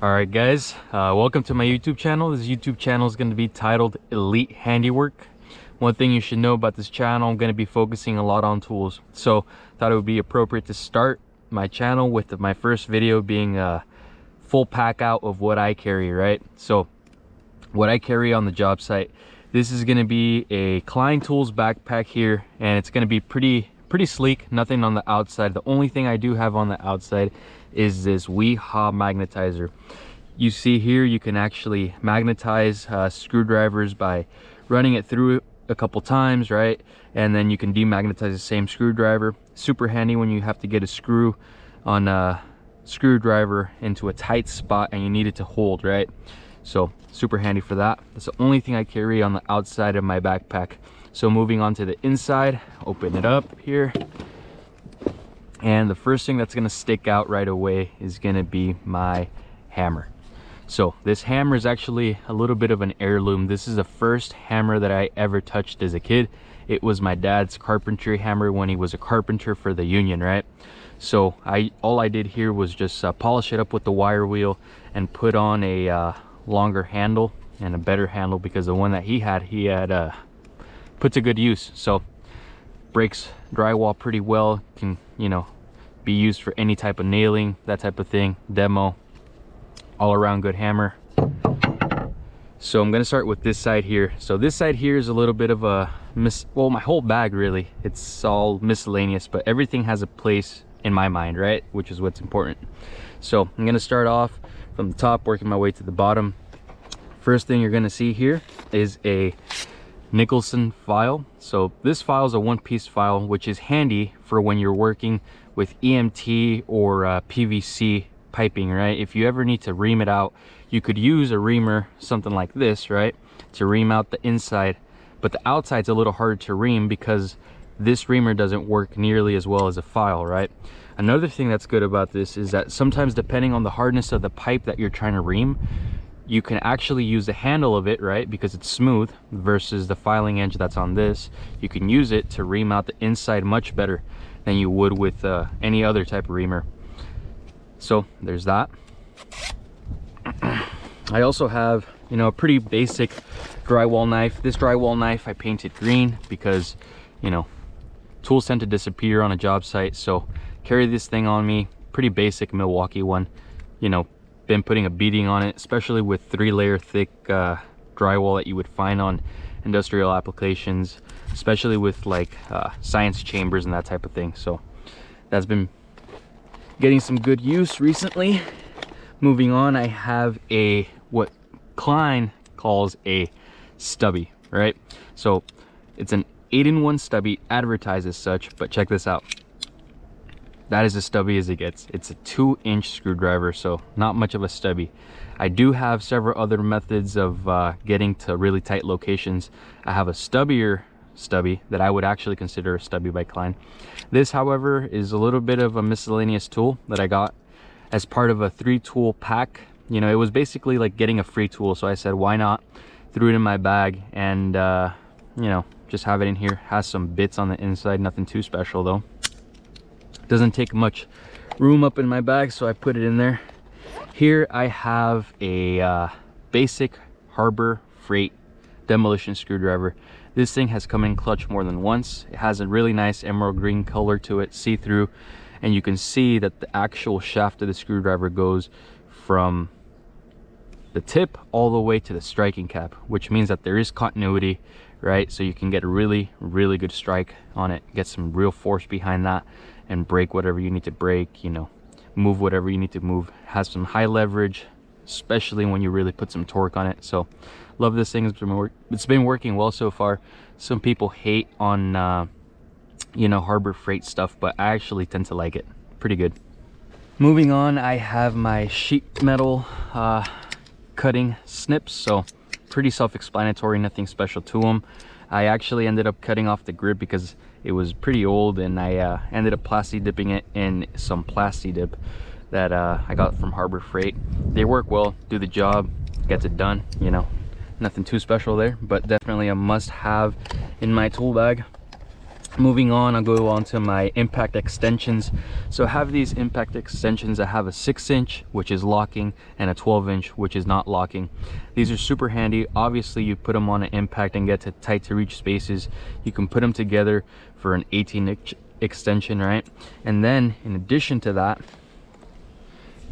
All right, guys, welcome to my YouTube channel. This YouTube channel is going to be titled Elite Handiwork. One thing you should know about this channel, I'm going to be focusing a lot on tools. So thought it would be appropriate to start my channel with my first video being a full pack out of what I carry, right? So what I carry on the job site. This is going to be a Klein Tools backpack here, and it's going to be pretty sleek. Nothing on the outside. The only thing I do have on the outside is this hob magnetizer. You see here, you can actually magnetize screwdrivers by running it through a couple times, right? And then you can demagnetize the same screwdriver. Super handy when you have to get a screw on a screwdriver into a tight spot and you need it to hold, right? So super handy for that. That's the only thing I carry on the outside of my backpack. So moving on to the inside, open it up here. And the first thing that's going to stick out right away is going to be my hammer. So this hammer is actually a little bit of an heirloom. This is the first hammer that I ever touched as a kid. It was my dad's carpentry hammer when he was a carpenter for the union, right? So all I did here was just polish it up with the wire wheel and put on a longer handle and a better handle, because the one that he had put to good use. So breaks drywall pretty well, can, you know, be used for any type of nailing, that type of thing, demo, all around good hammer. So I'm going to start with this side here. So this side here is a little bit of a well, my whole bag really, it's all miscellaneous, but everything has a place in my mind, right? Which is what's important. So I'm going to start off from the top, working my way to the bottom. First thing you're going to see here is a Nicholson file. So this file is a one-piece file, which is handy for when you're working with EMT or PVC piping, right? If you ever need to ream it out, you could use a reamer, something like this, right, to ream out the inside, but the outside's a little harder to ream because this reamer doesn't work nearly as well as a file, right? Another thing that's good about this is that sometimes, depending on the hardness of the pipe that you're trying to ream, you can actually use the handle of it, right, because it's smooth, versus the filing edge that's on this. You can use it to ream out the inside much better than you would with any other type of reamer. So there's that. I also have, you know, a pretty basic drywall knife. This drywall knife I painted green because, you know, tools tend to disappear on a job site, so carry this thing on me. Pretty basic Milwaukee one. You know, been putting a beading on it, especially with 3-layer thick drywall that you would find on industrial applications, especially with like science chambers and that type of thing. So that's been getting some good use recently. Moving on, I have a what Klein calls a stubby, right? So it's an 8-in-1 stubby, advertised as such, but check this out. That is as stubby as it gets. It's a 2-inch screwdriver, so not much of a stubby. I do have several other methods of getting to really tight locations. I have a stubbier stubby that I would actually consider a stubby by Klein. This, however, is a little bit of a miscellaneous tool that I got as part of a 3-tool pack. You know, it was basically like getting a free tool, so I said, why not? Threw it in my bag and, you know, just have it in here. Has some bits on the inside, nothing too special though. Doesn't take much room up in my bag, so I put it in there. Here I have a basic Harbor Freight demolition screwdriver. This thing has come in clutch more than once. It has a really nice emerald green color to it, see-through, and you can see that the actual shaft of the screwdriver goes from the tip all the way to the striking cap, which means that there is continuity, right? So you can get a really good strike on it, get some real force behind that, and break whatever you need to break, you know, move whatever you need to move. Has some high leverage, especially when you really put some torque on it. So love this thing. It's been working well so far. Some people hate on you know, Harbor Freight stuff, but I actually tend to like it. Pretty good. Moving on, I have my sheet metal cutting snips. So pretty self-explanatory, nothing special to them. I actually ended up cutting off the grip because it was pretty old, and I ended up plasti dipping it in some plasti dip that I got from Harbor Freight. They work well, do the job, gets it done, you know, nothing too special there, but definitely a must-have in my tool bag. Moving on, I'll go on to my impact extensions. So I have these impact extensions. I have a 6-inch, which is locking, and a 12-inch, which is not locking. These are super handy. Obviously, you put them on an impact and get to tight to reach spaces. You can put them together for an 18-inch extension, right? And then in addition to that,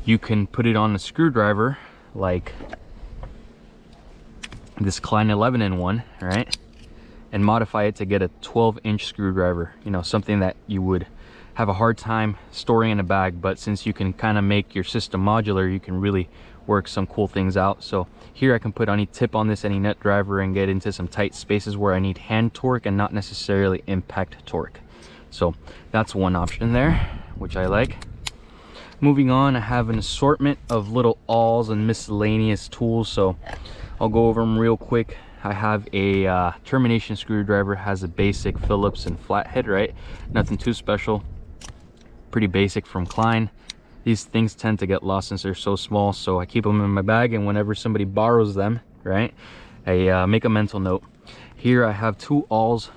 you can put it on a screwdriver like this Klein 11-in-1, right? And modify it to get a 12-inch screwdriver, you know, something that you would have a hard time storing in a bag, but since you can kind of make your system modular, you can really work some cool things out. So here I can put any tip on this, any nut driver, and get into some tight spaces where I need hand torque and not necessarily impact torque. So that's one option there, which I like. Moving on, I have an assortment of little awls and miscellaneous tools, so I'll go over them real quick. I have a termination screwdriver, has a basic Phillips and flathead, right? Nothing too special, pretty basic from Klein. These things tend to get lost since they're so small, so I keep them in my bag, and whenever somebody borrows them, right, I make a mental note. Here I have 2 awls.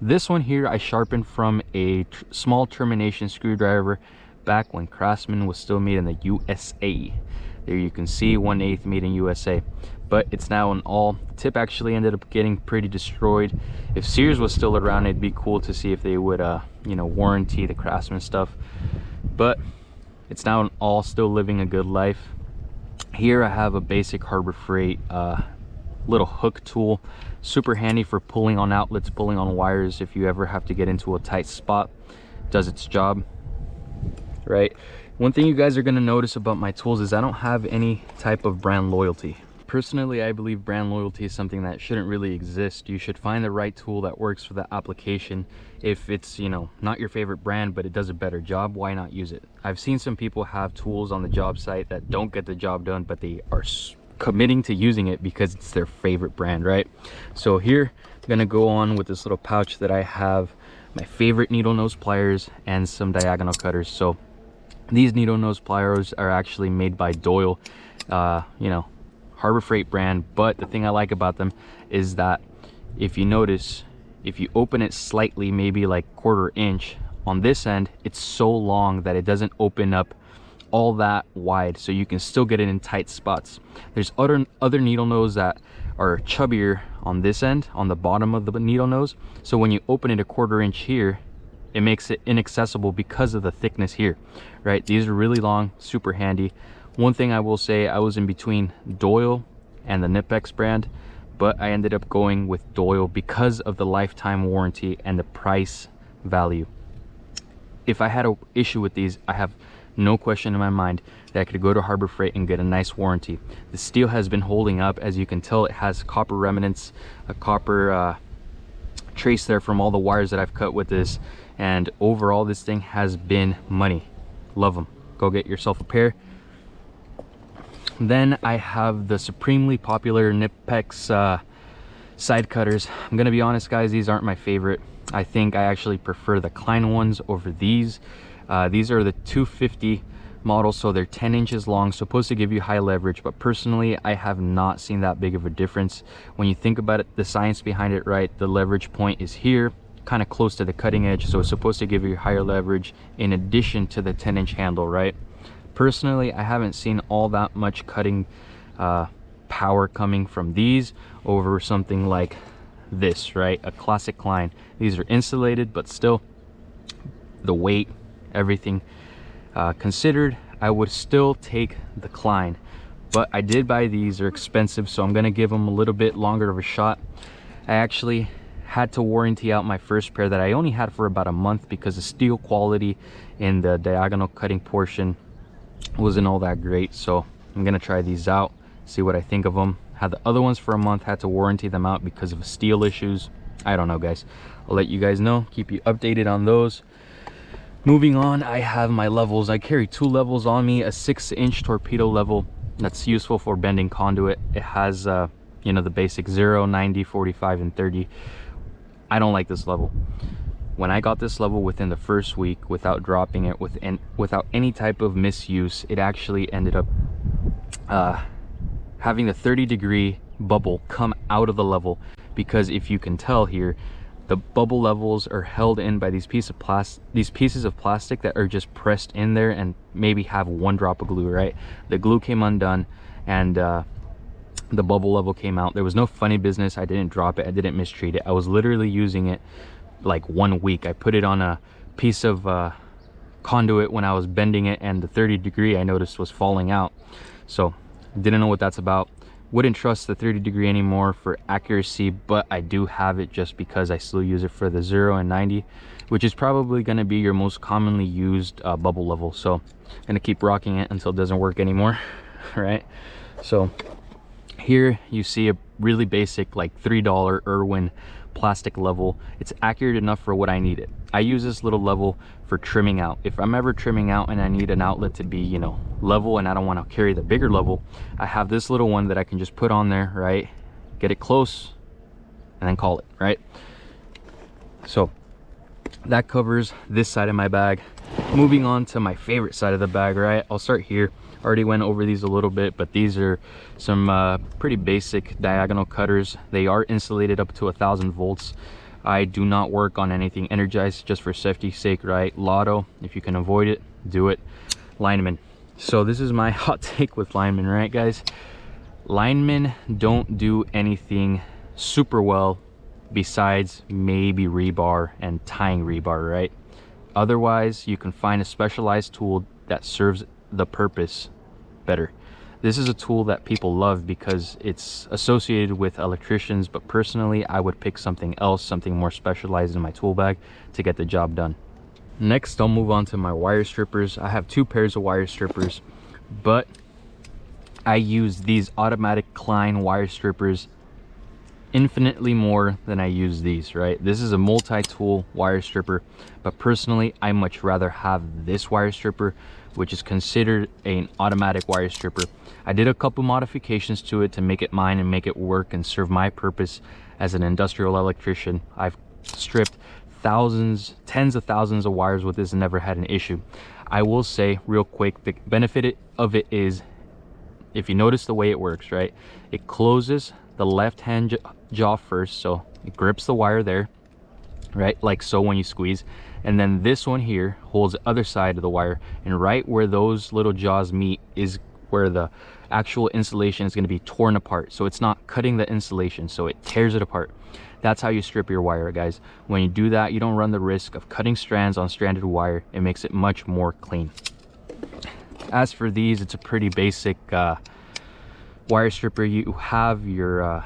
This one here I sharpened from a small termination screwdriver back when Craftsman was still made in the USA. There you can see 1/8 made in USA, but it's now an awl. The tip actually ended up getting pretty destroyed. If Sears was still around, it'd be cool to see if they would you know, warranty the Craftsman stuff, but it's now an awl, still living a good life. Here I have a basic Harbor Freight little hook tool, super handy for pulling on outlets, pulling on wires if you ever have to get into a tight spot. Does its job, right? One thing you guys are going to notice about my tools is I don't have any type of brand loyalty. Personally, I believe brand loyalty is something that shouldn't really exist. You should find the right tool that works for the application. If it's, you know, not your favorite brand, but it does a better job, why not use it? I've seen some people have tools on the job site that don't get the job done, but they are committing to using it because it's their favorite brand, right? So here, I'm gonna go on with this little pouch that I have my favorite needle nose pliers and some diagonal cutters. So these needle nose pliers are actually made by Doyle, you know, Harbor Freight brand, but the thing I like about them is that if you notice, if you open it slightly, maybe like 1/4 inch on this end, it's so long that it doesn't open up all that wide, so you can still get it in tight spots. There's other needle nose that are chubbier on this end, on the bottom of the needle nose, so when you open it 1/4 inch here, it makes it inaccessible because of the thickness here, right? These are really long, super handy. One thing I will say, I was in between Doyle and the Knipex brand, but I ended up going with Doyle because of the lifetime warranty and the price value. If I had an issue with these, I have no question in my mind that I could go to Harbor Freight and get a nice warranty. The steel has been holding up. As you can tell, it has copper remnants, a copper trace there from all the wires that I've cut with this, and overall this thing has been money. Love them. Go get yourself a pair. Then I have the supremely popular Knipex side cutters. I'm gonna be honest, guys, these aren't my favorite. I think I actually prefer the Klein ones over these. These are the 250 models, so they're 10 inches long, supposed to give you high leverage, but personally I have not seen that big of a difference. When you think about it, the science behind it, right, the leverage point is here, kind of close to the cutting edge, so it's supposed to give you higher leverage in addition to the 10-inch handle, right? Personally, I haven't seen all that much cutting power coming from these over something like this, right? A classic Klein. These are insulated, but still, the weight, everything considered, I would still take the Klein. But I did buy these. They're expensive, so I'm gonna give them a little bit longer of a shot. I actually had to warranty out my first pair that I only had for about a month because the steel quality in the diagonal cutting portion wasn't all that great. So I'm gonna try these out, see what I think of them. Had the other ones for a month, had to warranty them out because of steel issues. I don't know, guys. I'll let you guys know, keep you updated on those. Moving on, I have my levels. I carry 2 levels on me, a 6-inch torpedo level that's useful for bending conduit. It has you know, the basic 0, 90, 45, and 30. I don't like this level. When I got this level within the first week, without dropping it, without any type of misuse, it actually ended up having the 30-degree bubble come out of the level, because if you can tell here, The bubble levels are held in by these pieces of plastic that are just pressed in there and maybe have one drop of glue, right? The glue came undone and the bubble level came out. There was no funny business. I didn't drop it, I didn't mistreat it. I was literally using it like 1 week. I put it on a piece of conduit when I was bending it, and the 30 degree I noticed was falling out. So didn't know what that's about. Wouldn't trust the 30 degree anymore for accuracy, but I do have it just because I still use it for the 0 and 90, which is probably going to be your most commonly used bubble level. So I'm gonna keep rocking it until it doesn't work anymore. Right, so here you see a really basic like $3 Irwin plastic level. It's accurate enough for what I need it. I use this little level for trimming out. If I'm ever trimming out and I need an outlet to be, you know, level, and I don't want to carry the bigger level, I have this little one that I can just put on there, right? Get it close and then call it, right? So that covers this side of my bag. Moving on to my favorite side of the bag, right? I'll start here. Already went over these a little bit, but these are some pretty basic diagonal cutters. They are insulated up to 1000 volts. I do not work on anything energized, just for safety's sake, right? Lotto, if you can avoid it, do it. Linemen. So this is my hot take with linemen, right guys? Linemen don't do anything super well besides maybe rebar and tying rebar, right? Otherwise, you can find a specialized tool that serves the purpose better. This is a tool that people love because it's associated with electricians, but personally I would pick something else, something more specialized in my tool bag to get the job done. Next, I'll move on to my wire strippers. I have 2 pairs of wire strippers, but I use these automatic Klein wire strippers infinitely more than I use these, right? This is a multi-tool wire stripper, but personally I much rather have this wire stripper, which is considered an automatic wire stripper. I did a couple modifications to it to make it mine and make it work and serve my purpose as an industrial electrician. I've stripped thousands, tens of thousands of wires with this and never had an issue. I will say real quick, the benefit of it is, if you notice the way it works, right? It closes the left hand jaw first, so it grips the wire there, right, like so when you squeeze, and then this one here holds the other side of the wire, and right where those little jaws meet is where the actual insulation is going to be torn apart. So it's not cutting the insulation, so it tears it apart. That's how you strip your wire, guys. When you do that, you don't run the risk of cutting strands on stranded wire. It makes it much more clean. As for these, it's a pretty basic wire stripper. You have your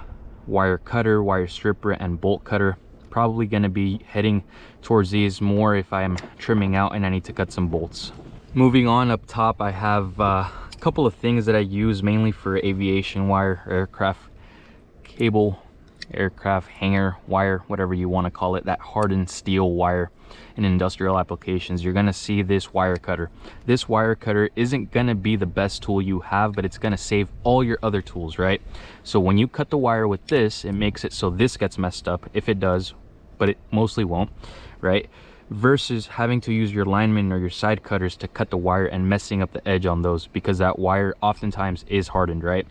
wire cutter, wire stripper, and bolt cutter. Probably going to be heading towards these more if I'm trimming out and I need to cut some bolts. Moving on, up top I have a couple of things that I use mainly for aviation wire, aircraft cable, aircraft hanger wire, whatever you want to call it, that hardened steel wire in industrial applications. You're going to see this wire cutter. This wire cutter isn't going to be the best tool you have, but it's going to save all your other tools, right? So when you cut the wire with this, it makes it so this gets messed up, if it does, but it mostly won't, right? Versus having to use your lineman or your side cutters to cut the wire and messing up the edge on those, because that wire oftentimes is hardened, right?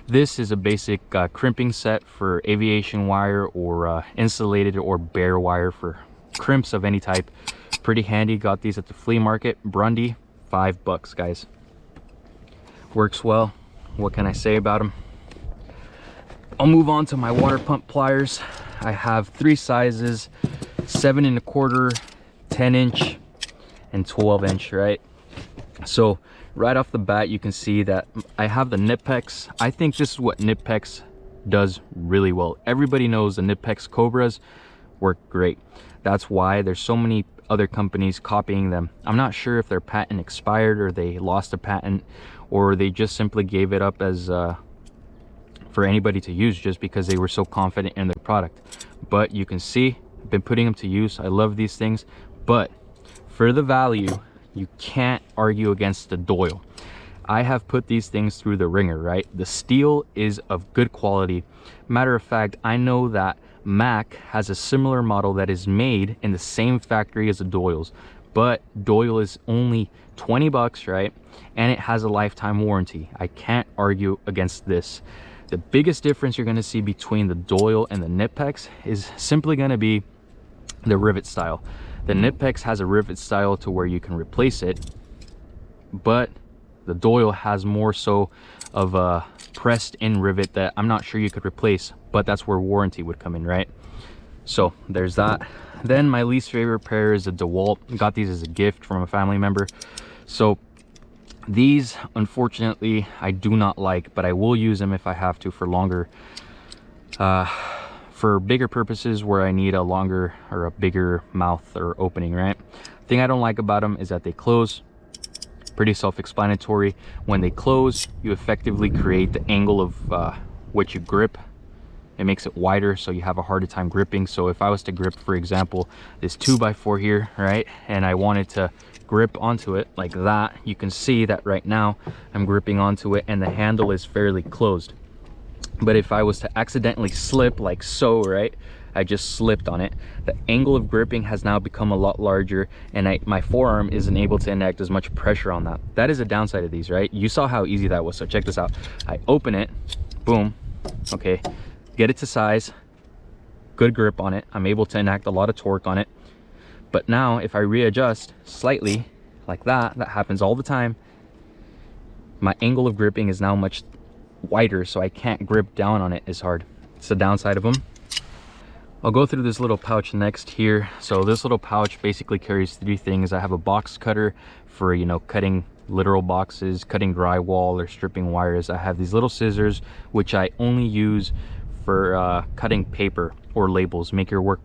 This is a basic crimping set for aviation wire or insulated or bare wire for crimps of any type. Pretty handy. Got these at the flea market. Grundy, $5, guys. Works well. What can I say about them? I'll move on to my water pump pliers. I have 3 sizes: 7 1/4, 10-inch, and 12-inch, right? So right off the bat, you can see that I have the Nipex. I think this is what Nipex does really well. Everybody knows the Nipex Cobras work great. That's why there's so many other companies copying them. I'm not sure if their patent expired or they lost a patent, or they just simply gave it up as for anybody to use just because they were so confident in their product. But you can see I've been putting them to use. I love these things, but for the value, you can't argue against the Doyle. I have put these things through the ringer, right? The steel is of good quality. Matter of fact, I know that Mac has a similar model that is made in the same factory as the Doyle's, but Doyle is only $20, right? And it has a lifetime warranty. I can't argue against this. The biggest difference you're going to see between the Doyle and the Nipex is simply going to be the rivet style. The Knipex has a rivet style to where you can replace it, but the Doyle has more so of a pressed in rivet that I'm not sure you could replace, but that's where warranty would come in, right? So there's that. Then my least favorite pair is a DeWalt. Got these as a gift from a family member. So these, unfortunately, I do not like, but I will use them if I have to for longer, for bigger purposes where I need a longer or a bigger mouth or opening, right? Thing I don't like about them is that they close. Pretty self-explanatory. When they close, you effectively create the angle of what you grip. It makes it wider, so you have a harder time gripping. So if I was to grip, for example, this 2x4 here, right, and I wanted to grip onto it like that, you can see that right now I'm gripping onto it and the handle is fairly closed. But if I was to accidentally slip like so, right, I just slipped on it, the angle of gripping has now become a lot larger, and my forearm isn't able to enact as much pressure on that. That is a downside of these, right? You saw how easy that was. So check this out. I open it, boom, okay, get it to size, good grip on it. I'm able to enact a lot of torque on it. But now if I readjust slightly like that, that happens all the time, my angle of gripping is now much wider, so I can't grip down on it as hard. It's the downside of them. I'll go through this little pouch next here. So this little pouch basically carries 3 things. I have a box cutter for, you know, cutting literal boxes, cutting drywall or stripping wires. I have these little scissors, which I only use for cutting paper or labels. Make your work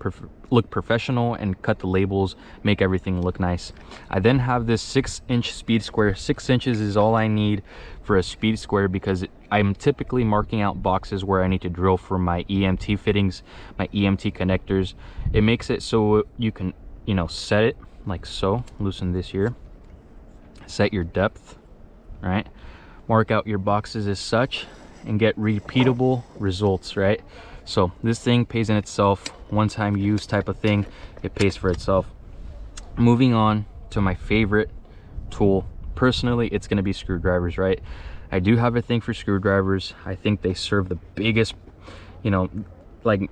look professional and cut the labels, make everything look nice. I then have this 6-inch speed square. 6 inches is all I need for a speed square because I'm typically marking out boxes where I need to drill for my EMT fittings, my EMT connectors. It makes it so you can, you know, set it like so. Loosen this here, set your depth, right? Mark out your boxes as such and get repeatable results, right? So this thing pays in itself, one-time use type of thing. It pays for itself. Moving on to my favorite tool. Personally, it's going to be screwdrivers, right? I do have a thing for screwdrivers. I think they serve the biggest, you know, like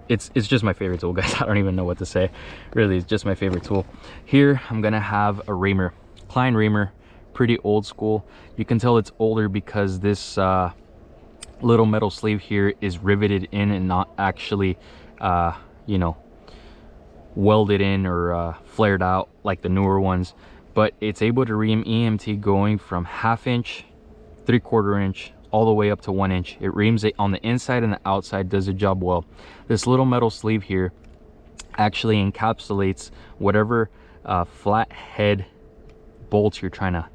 it's just my favorite tool, guys. I don't even know what to say. Really, it's just my favorite tool. Here I'm gonna have a reamer, Klein reamer, pretty old school. You can tell it's older because this little metal sleeve here is riveted in and not actually you know, welded in or flared out like the newer ones, but it's able to ream EMT going from 1/2 inch, 3/4 inch, all the way up to 1 inch. It reams it on the inside and the outside, does the job well. This little metal sleeve here actually encapsulates whatever flat head bolts you're trying to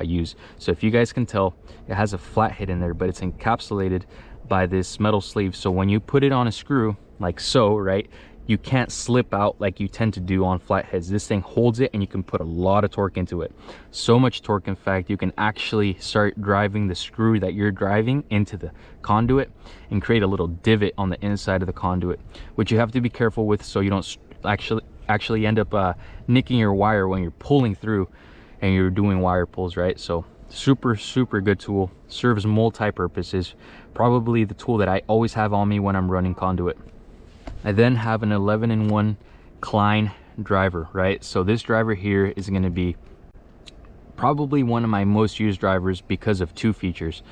use. So if you guys can tell, it has a flat head in there, but it's encapsulated by this metal sleeve. So when you put it on a screw like so, right, you can't slip out like you tend to do on flatheads. This thing holds it and you can put a lot of torque into it. So much torque, in fact, you can actually start driving the screw that you're driving into the conduit and create a little divot on the inside of the conduit, which you have to be careful with so you don't actually end up nicking your wire when you're pulling through and you're doing wire pulls, right? So super good tool, serves multi-purposes. Probably the tool that I always have on me when I'm running conduit. I then have an 11-in-1 Klein driver, right? So this driver here is going to be probably one of my most used drivers because of 2 features.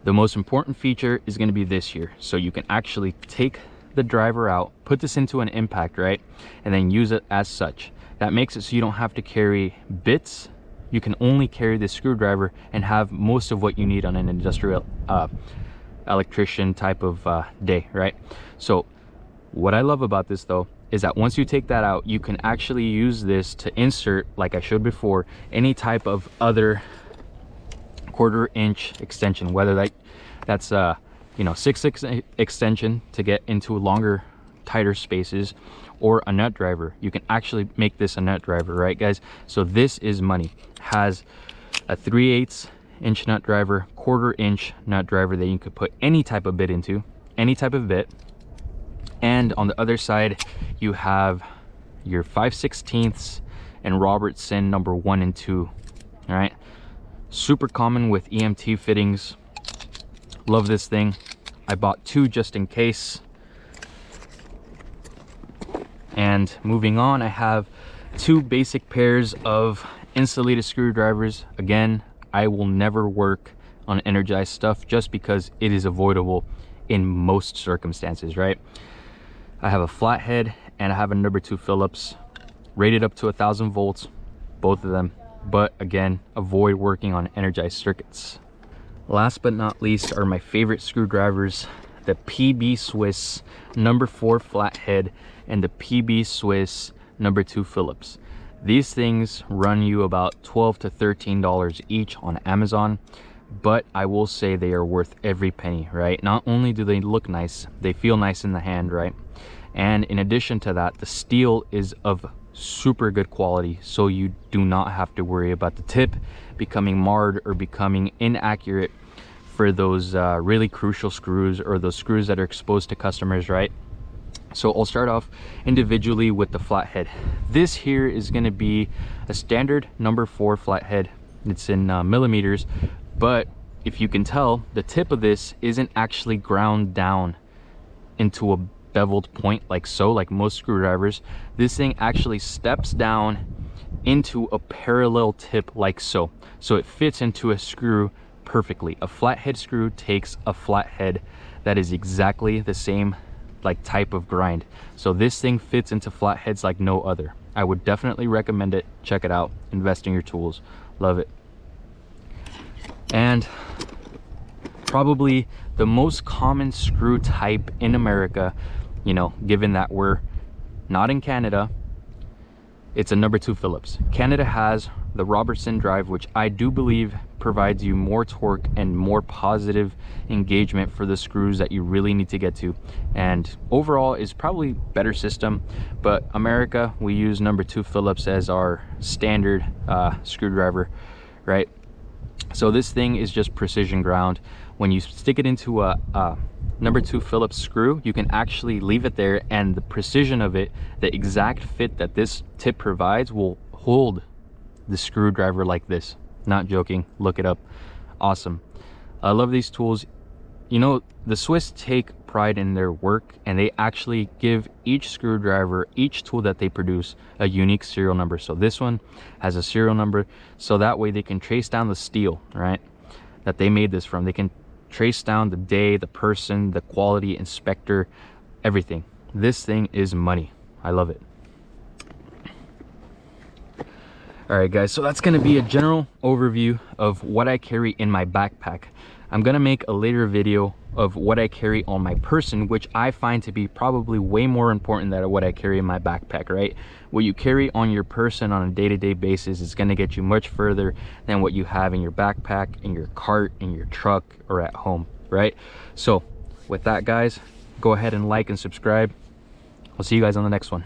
The most important feature is going to be this here. So you can actually take the driver out, put this into an impact, right, and then use it as such. That makes it so you don't have to carry bits. You can only carry the screwdriver and have most of what you need on an industrial electrician type of day, right? So what I love about this though is that once you take that out, you can actually use this to insert, like I showed before, any type of other 1/4 inch extension, whether that's you know, 6/6 extension to get into longer, tighter spaces, or a nut driver. You can actually make this a nut driver, right guys? So this is money. Has a 3/8 inch nut driver, 1/4 inch nut driver that you could put any type of bit into, any type of bit. And on the other side, you have your 5/16 and Robertson number 1 and 2. All right, super common with EMT fittings. Love this thing. I bought 2 just in case. And And moving on, I have two basic pairs of insulated screwdrivers. Again, I will never work on energized stuff just because it is avoidable in most circumstances, right? I have a flathead and I have a number 2 Phillips, rated up to 1000 volts, both of them. But again, avoid working on energized circuits. Last but not least are my favorite screwdrivers, the PB Swiss number 4 flathead and the PB Swiss number 2 Phillips. These things run you about $12 to $13 each on Amazon, but I will say they are worth every penny, right? Not only do they look nice, they feel nice in the hand, right? And in addition to that, the steel is of super good quality, so you do not have to worry about the tip becoming marred or becoming inaccurate for those really crucial screws, or those screws that are exposed to customers, right? So I'll start off individually with the flathead. This here is going to be a standard number 4 flathead. It's in millimeters, but if you can tell, the tip of this isn't actually ground down into a beveled point like so, like most screwdrivers. This thing actually steps down into a parallel tip like so. So it fits into a screw perfectly. A flathead screw takes a flathead that is exactly the same like type of grind. So this thing fits into flatheads like no other. I would definitely recommend it. Check it out. Invest in your tools. Love it. And probably the most common screw type in America, you know, given that we're not in Canada, it's a number 2 Phillips. Canada has the Robertson drive, which I do believe provides you more torque and more positive engagement for the screws that you really need to get to, and overall is probably better system. But America, we use number 2 Phillips as our standard screwdriver, right? So this thing is just precision ground. When you stick it into a number 2 Phillips screw, you can actually leave it there, and the precision of it, the exact fit that this tip provides, will hold the screwdriver like this. Not joking, look it up. Awesome. I love these tools. You know, the Swiss take pride in their work, and they actually give each screwdriver, each tool that they produce, a unique serial number. So this one has a serial number, so that way they can trace down the steel, right, that they made this from. They can trace down the day, the person, the quality inspector, everything. This thing is money. I love it. All right, guys, so that's going to be a general overview of what I carry in my backpack. I'm going to make a later video of what I carry on my person, which I find to be probably way more important than what I carry in my backpack, right? What you carry on your person on a day-to-day basis is going to get you much further than what you have in your backpack, in your cart, in your truck, or at home, right? So with that, guys, go ahead and like and subscribe. I'll see you guys on the next one.